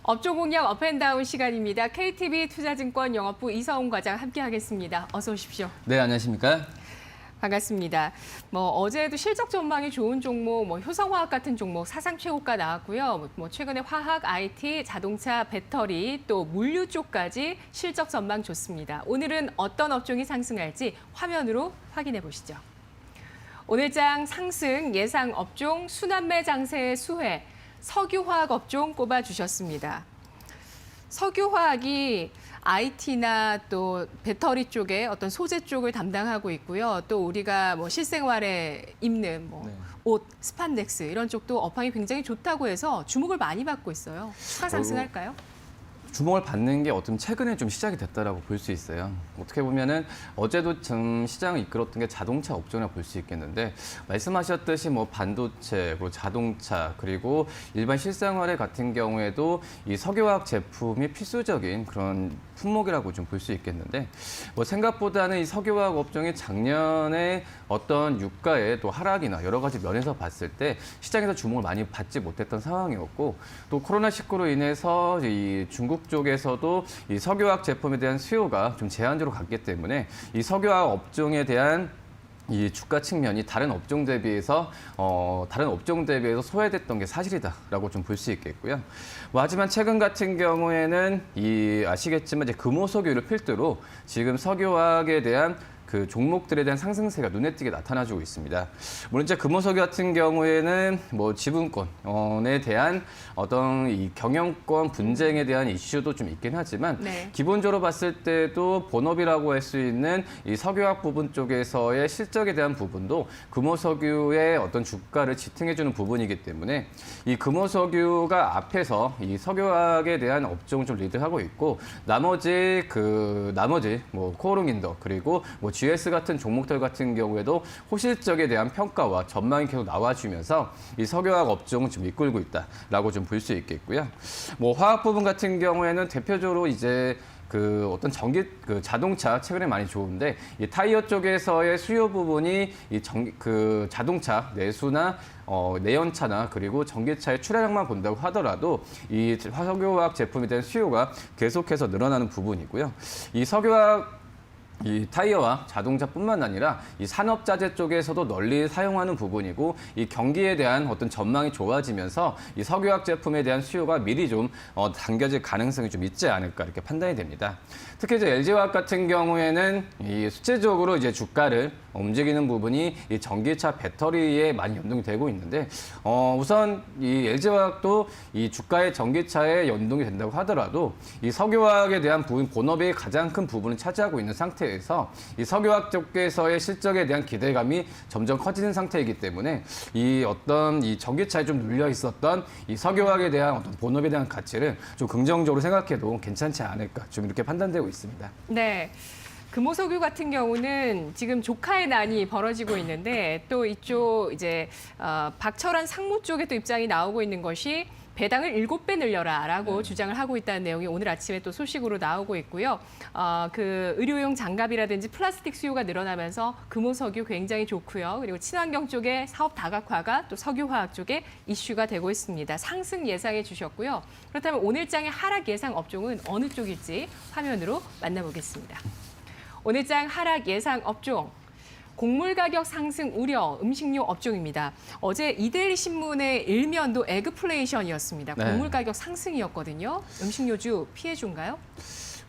업종 공략 업앤다운 시간입니다. KTB 투자증권 영업부 이서훈 과장 함께하겠습니다. 어서 오십시오. 네, 안녕하십니까? 반갑습니다. 어제도 실적 전망이 좋은 종목, 효성화학 같은 종목 사상 최고가 나왔고요. 최근에 화학, IT, 자동차, 배터리, 또 물류 쪽까지 실적 전망 좋습니다. 오늘은 어떤 업종이 상승할지 화면으로 확인해 보시죠. 오늘장 상승 예상 업종 순환매 장세의 수혜, 석유화학 업종 꼽아주셨습니다. 석유화학이 IT나 또 배터리 쪽에 어떤 소재 쪽을 담당하고 있고요. 또 우리가 실생활에 입는 옷, 스판덱스 이런 쪽도 업황이 굉장히 좋다고 해서 주목을 많이 받고 있어요. 추가 상승할까요? 주목을 받는 게 어쩌면 최근에 좀 시작이 됐다라고 볼 수 있어요. 어떻게 보면은 어제도 좀 시장을 이끌었던 게 자동차 업종이라 볼 수 있겠는데 말씀하셨듯이 반도체, 그리고 자동차, 그리고 일반 실생활에 같은 경우에도 이 석유화학 제품이 필수적인 그런 품목이라고 좀 볼 수 있겠는데 생각보다는 이 석유화학 업종이 작년에 어떤 유가의 또 하락이나 여러 가지 면에서 봤을 때 시장에서 주목을 많이 받지 못했던 상황이었고 또 코로나19로 인해서 이 중국 쪽에서도 이 석유화학 제품에 대한 수요가 좀 제한적으로 갔기 때문에 이 석유화학 업종에 대한 이 주가 측면이 다른 업종 대비해서 소외됐던 게 사실이다라고 좀 볼 수 있겠고요. 하지만 최근 같은 경우에는 아시겠지만 이제 금호석유를 필두로 지금 석유화학에 대한 그 종목들에 대한 상승세가 눈에 띄게 나타나주고 있습니다. 물론 이제 금호석유 같은 경우에는 지분권에 대한 어떤 이 경영권 분쟁에 대한 이슈도 좀 있긴 하지만 기본적으로 봤을 때도 본업이라고 할 수 있는 이 석유화학 부분 쪽에서의 실적에 대한 부분도 금호석유의 어떤 주가를 지탱해주는 부분이기 때문에 이 금호석유가 앞에서 이 석유화학에 대한 업종을 좀 리드하고 있고 나머지 코오롱인더 그리고 GS 같은 종목들 같은 경우에도 호실적에 대한 평가와 전망이 계속 나와주면서 이 석유화학 업종을 좀 이끌고 있다라고 좀 볼 수 있겠고요. 화학 부분 같은 경우에는 대표적으로 이제 어떤 자동차 최근에 많이 좋은데 이 타이어 쪽에서의 수요 부분이 자동차 내수나 내연차나 그리고 전기차의 출하량만 본다고 하더라도 이 석유화학 제품에 대한 수요가 계속해서 늘어나는 부분이고요. 이 타이어와 자동차뿐만 아니라 이 산업자재 쪽에서도 널리 사용하는 부분이고 이 경기에 대한 어떤 전망이 좋아지면서 이 석유화학 제품에 대한 수요가 미리 좀 당겨질 가능성이 좀 있지 않을까 이렇게 판단이 됩니다. 특히 이제 LG화학 같은 경우에는 이 수치적으로 이제 주가를 움직이는 부분이 이 전기차 배터리에 많이 연동이 되고 있는데 우선 이 LG화학도 이 주가의 전기차에 연동이 된다고 하더라도 이 석유화학에 대한 부분 본업의 가장 큰 부분을 차지하고 있는 상태에서 이 석유화학 쪽에서의 실적에 대한 기대감이 점점 커지는 상태이기 때문에 이 전기차에 좀 눌려 있었던 이 석유화학에 대한 어떤 본업에 대한 가치를 좀 긍정적으로 생각해도 괜찮지 않을까 좀 이렇게 판단되고 있습니다. 네. 금호석유 같은 경우는 지금 조카의 난이 벌어지고 있는데 또 이쪽 이제 박철환 상무 쪽에 또 입장이 나오고 있는 것이 배당을 7배 늘려라라고 주장을 하고 있다는 내용이 오늘 아침에 또 소식으로 나오고 있고요. 의료용 장갑이라든지 플라스틱 수요가 늘어나면서 금호석유 굉장히 좋고요. 그리고 친환경 쪽의 사업 다각화가 또 석유화학 쪽에 이슈가 되고 있습니다. 상승 예상해 주셨고요. 그렇다면 오늘장의 하락 예상 업종은 어느 쪽일지 화면으로 만나보겠습니다. 오늘장 하락 예상 업종. 곡물 가격 상승 우려 음식료 업종입니다. 어제 이데일리 신문의 일면도 에그플레이션이었습니다. 곡물 가격 상승이었거든요. 음식료주 피해주인가요?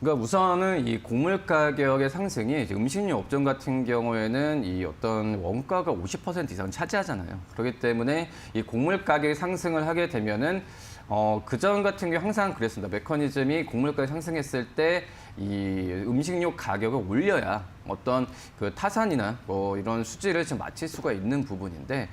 그러니까 우선은 이 곡물 가격의 상승이 음식료 업종 같은 경우에는 이 어떤 원가가 50% 이상 차지하잖아요. 그렇기 때문에 이 곡물 가격 상승을 하게 되면은 그전 같은 경우 항상 그랬습니다. 메커니즘이 곡물 가격 상승했을 때 이 음식료 가격을 올려야 어떤 타산이나 이런 수지를 좀 맞출 수가 있는 부분인데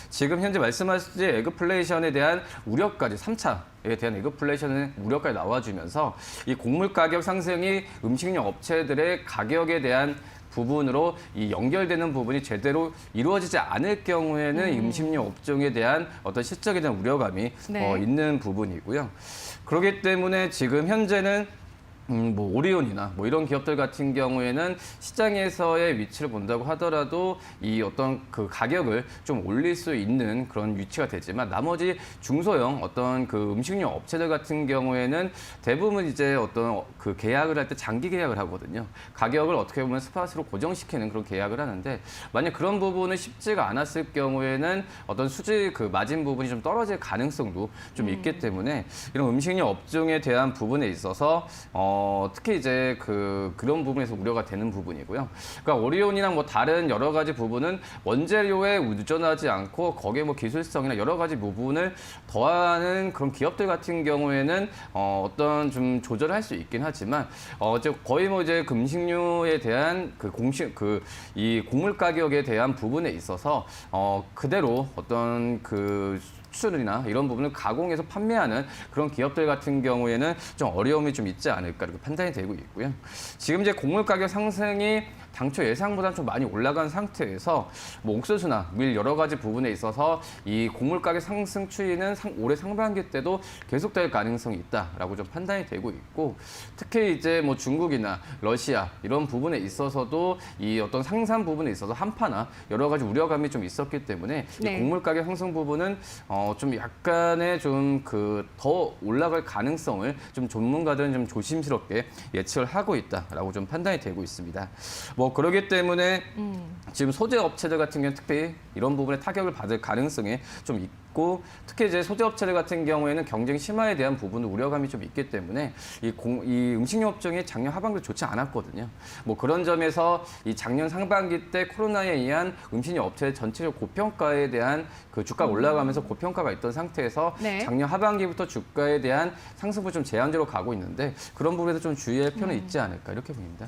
지금 현재 말씀하신 에그플레이션에 대한 우려까지 3차에 대한 에그플레이션의 우려까지 나와주면서 이 곡물 가격 상승이 음식료 업체들의 가격에 대한 부분으로 이 연결되는 부분이 제대로 이루어지지 않을 경우에는 이 음식료 업종에 대한 어떤 실적에 대한 우려감이 있는 부분이고요. 그렇기 때문에 지금 현재는 뭐 오리온이나 뭐 이런 기업들 같은 경우에는 시장에서의 위치를 본다고 하더라도 이 어떤 그 가격을 좀 올릴 수 있는 그런 위치가 되지만 나머지 중소형 어떤 그 음식료 업체들 같은 경우에는 대부분 이제 어떤 그 계약을 할 때 장기 계약을 하거든요. 가격을 어떻게 보면 스팟으로 고정시키는 그런 계약을 하는데 만약 그런 부분은 쉽지가 않았을 경우에는 어떤 수지 그 마진 부분이 좀 떨어질 가능성도 좀 있기 때문에 이런 음식료 업종에 대한 부분에 있어서 특히 이제 그런 부분에서 우려가 되는 부분이고요. 그러니까 오리온이나 뭐 다른 여러 가지 부분은 원재료에 의존하지 않고 거기에 뭐 기술성이나 여러 가지 부분을 더하는 그런 기업들 같은 경우에는 어떤 좀 조절을 할 수 있긴 하지만 거의 뭐 이제 음식료에 대한 이 곡물 가격에 대한 부분에 있어서 그대로 어떤 그 수출이나 이런 부분을 가공해서 판매하는 그런 기업들 같은 경우에는 좀 어려움이 좀 있지 않을까 이렇게 판단이 되고 있고요. 지금 이제 곡물 가격 상승이 당초 예상보다 좀 많이 올라간 상태에서 뭐 옥수수나 밀 여러 가지 부분에 있어서 이 곡물 가격 상승 추이는 올해 상반기 때도 계속될 가능성이 있다라고 좀 판단이 되고 있고 특히 이제 뭐 중국이나 러시아 이런 부분에 있어서도 이 어떤 상산 부분에 있어서 한파나 여러 가지 우려감이 좀 있었기 때문에 네. 이 곡물 가격 상승 부분은 좀 약간의 좀 더 올라갈 가능성을 좀 전문가들은 좀 조심스럽게 예측을 하고 있다라고 좀 판단이 되고 있습니다. 뭐 그렇기 때문에 지금 소재 업체들 같은 경우는 특히 이런 부분에 타격을 받을 가능성이 좀 있고 특히 이제 소재 업체들 같은 경우에는 경쟁 심화에 대한 부분도 우려감이 좀 있기 때문에 이 음식료 업종이 작년 하반기 좋지 않았거든요. 뭐 그런 점에서 이 작년 상반기 때 코로나에 의한 음식료 업체의 전체적 고평가에 대한 그 주가가 올라가면서 고평가가 있던 상태에서 네. 작년 하반기부터 주가에 대한 상승폭이 좀 제한적으로 가고 있는데 그런 부분에서 좀 주의할 필요는 있지 않을까 이렇게 보입니다.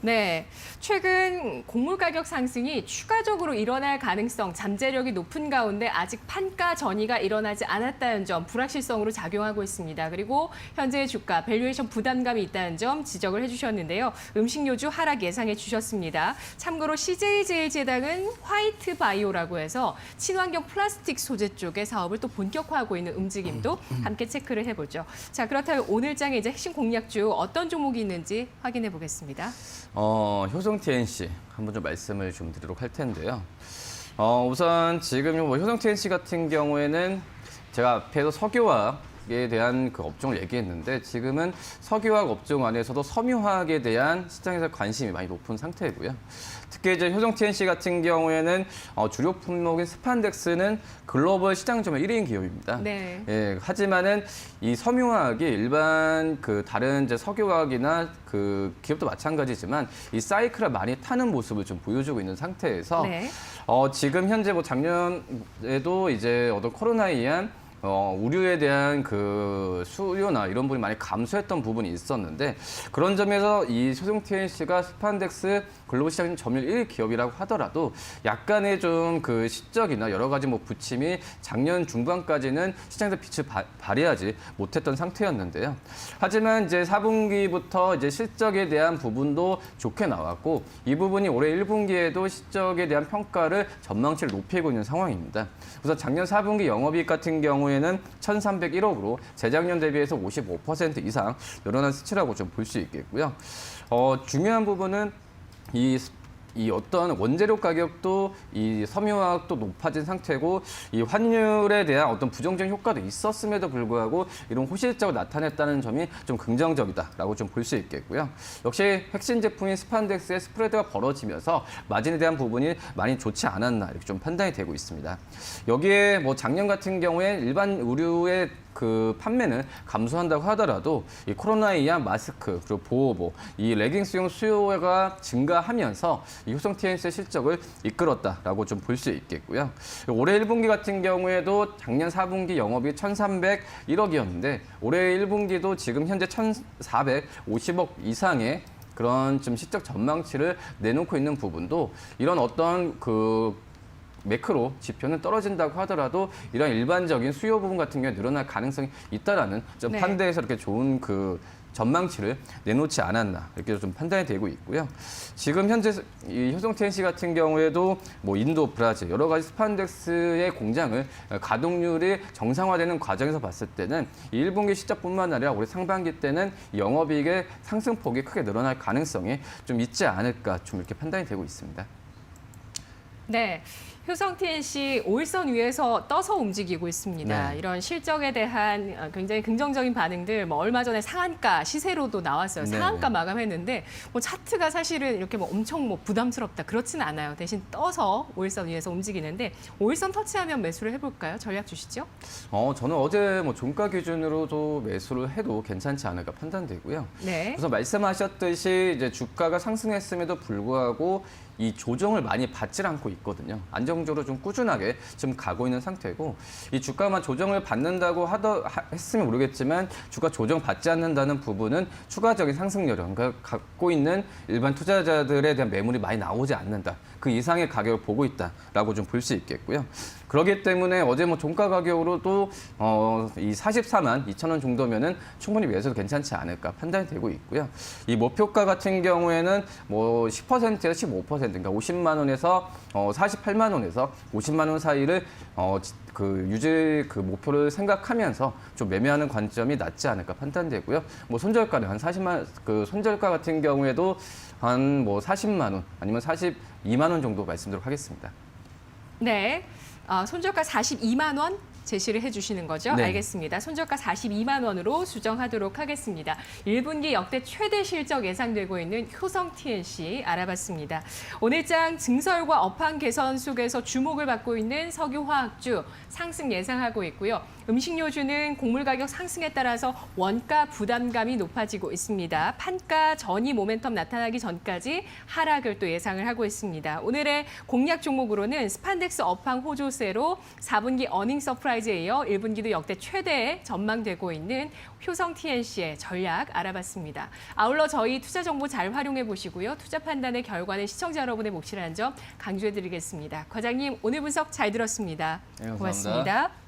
네, 최근 곡물 가격 상승이 추가적으로 일어날 가능성, 잠재력이 높은 가운데 아직 판가 전이가 일어나지 않았다는 점 불확실성으로 작용하고 있습니다. 그리고 현재의 주가, 밸류에이션 부담감이 있다는 점 지적을 해주셨는데요. 음식료주 하락 예상해 주셨습니다. 참고로 CJ제일제당은 화이트 바이오라고 해서 친환경 플라스틱 소재 쪽의 사업을 또 본격화하고 있는 움직임도 함께 체크를 해보죠. 자, 그렇다면 오늘 장에 이제 핵심 공략주 어떤 종목이 있는지 확인해 보겠습니다. 효성 TNC 한번 좀 말씀을 좀 드리도록 할 텐데요. 우선 지금 뭐 효성 TNC 같은 경우에는 제가 앞에서 석유화학에 대한 그 업종을 얘기했는데 지금은 석유화학 업종 안에서도 섬유화학에 대한 시장에서 관심이 많이 높은 상태고요. 특히 이제 효성 TNC 같은 경우에는 주력 품목인 스판덱스는 글로벌 시장 점유율 1위인 기업입니다. 네. 예, 하지만은 이 섬유화학이 일반 그 다른 이제 석유화학이나 그 기업도 마찬가지지만 이 사이클을 많이 타는 모습을 좀 보여주고 있는 상태에서 네. 지금 현재 뭐 작년에도 이제 어떤 코로나에 의한 우류에 대한 그 수요나 이런 부분이 많이 감소했던 부분이 있었는데 그런 점에서 이 효성 TNC가 스판덱스 글로벌 시장 점유율 1위 기업이라고 하더라도 약간의 좀 그 실적이나 여러 가지 뭐 부침이 작년 중반까지는 시장에서 빛을 발휘하지 못했던 상태였는데요. 하지만 이제 4분기부터 이제 실적에 대한 부분도 좋게 나왔고 이 부분이 올해 1분기에도 실적에 대한 평가를 전망치를 높이고 있는 상황입니다. 우선 작년 4분기 영업이익 같은 경우에는 1,301억으로 재작년 대비해서 55% 이상 늘어난 수치라고 좀 볼 수 있겠고요. 중요한 부분은 이 어떤 원재료 가격도 이 섬유화학도 높아진 상태고 이 환율에 대한 어떤 부정적인 효과도 있었음에도 불구하고 이런 호실적으로 나타냈다는 점이 좀 긍정적이다라고 좀 볼 수 있겠고요. 역시 핵심 제품인 스판덱스의 스프레드가 벌어지면서 마진에 대한 부분이 많이 좋지 않았나 이렇게 좀 판단이 되고 있습니다. 여기에 뭐 작년 같은 경우에 일반 의류의 그 판매는 감소한다고 하더라도 이 코로나에 의한 마스크 그리고 보호복, 이 레깅스용 수요가 증가하면서 이 효성 TNC의 실적을 이끌었다라고 좀 볼 수 있겠고요. 올해 1분기 같은 경우에도 작년 4분기 영업이 1,301억이었는데 올해 1분기도 지금 현재 1,450억 이상의 그런 좀 실적 전망치를 내놓고 있는 부분도 이런 어떤 그 매크로 지표는 떨어진다고 하더라도 이런 일반적인 수요 부분 같은 경우에 늘어날 가능성이 있다라는 좀 네. 판대에서 이렇게 좋은 그 전망치를 내놓지 않았나 이렇게 좀 판단이 되고 있고요. 지금 현재 이 효성 TNC 같은 경우에도 뭐 인도, 브라질 여러 가지 스판덱스의 공장을 가동률이 정상화되는 과정에서 봤을 때는 이 1분기 실적뿐만 아니라 올해 상반기 때는 영업이익의 상승폭이 크게 늘어날 가능성이 좀 있지 않을까 좀 이렇게 판단이 되고 있습니다. 네. 효성 TNC 5일선 위에서 떠서 움직이고 있습니다. 네. 이런 실적에 대한 굉장히 긍정적인 반응들, 뭐 얼마 전에 상한가 시세로도 나왔어요. 네. 상한가 마감했는데 뭐 차트가 사실은 이렇게 뭐 엄청 뭐 부담스럽다 그렇지는 않아요. 대신 떠서 5일선 위에서 움직이는데 5일선 터치하면 매수를 해볼까요? 전략 주시죠. 저는 어제 뭐 종가 기준으로도 매수를 해도 괜찮지 않을까 판단되고요. 네. 그래서 말씀하셨듯이 이제 주가가 상승했음에도 불구하고 이 조정을 많이 받질 않고 있거든요. 안정적으로 좀 꾸준하게 지금 가고 있는 상태고 이 주가만 조정을 받는다고 했으면 모르겠지만 주가 조정 받지 않는다는 부분은 추가적인 상승 여력, 그러니까 갖고 있는 일반 투자자들에 대한 매물이 많이 나오지 않는다. 그 이상의 가격을 보고 있다라고 좀 볼 수 있겠고요. 그렇기 때문에 어제 뭐 종가 가격으로도 이 44만 2천 원 정도면은 충분히 매수도 괜찮지 않을까 판단이 되고 있고요. 이 목표가 같은 경우에는 뭐 10%에서 15%, 그러니까 50만 원에서 48만 원에서 50만 원 사이를 그 유지 그 목표를 생각하면서 좀 매매하는 관점이 낫지 않을까 판단되고요. 뭐 손절가는 한 40만 그 손절가 같은 경우에도 한 뭐 40만 원 아니면 42만 원 정도 말씀드리도록 하겠습니다. 네. 손절가 42만 원 제시를 해주시는 거죠? 네. 알겠습니다. 손절가 42만 원으로 수정하도록 하겠습니다. 1분기 역대 최대 실적 예상되고 있는 효성 TNC 알아봤습니다. 오늘장 증설과 업황 개선 속에서 주목을 받고 있는 석유화학주 상승 예상하고 있고요. 음식료주는 곡물 가격 상승에 따라서 원가 부담감이 높아지고 있습니다. 판가 전이 모멘텀 나타나기 전까지 하락을 또 예상을 하고 있습니다. 오늘의 공략 종목으로는 스판덱스 업황 호조세로 4분기 어닝 서프라이즈에 이어 1분기도 역대 최대 전망되고 있는 효성 TNC의 전략 알아봤습니다. 아울러 저희 투자 정보 잘 활용해 보시고요. 투자 판단의 결과는 시청자 여러분의 몫이라는 점 강조해 드리겠습니다. 과장님, 오늘 분석 잘 들었습니다. 네, 감사합니다. 고맙습니다.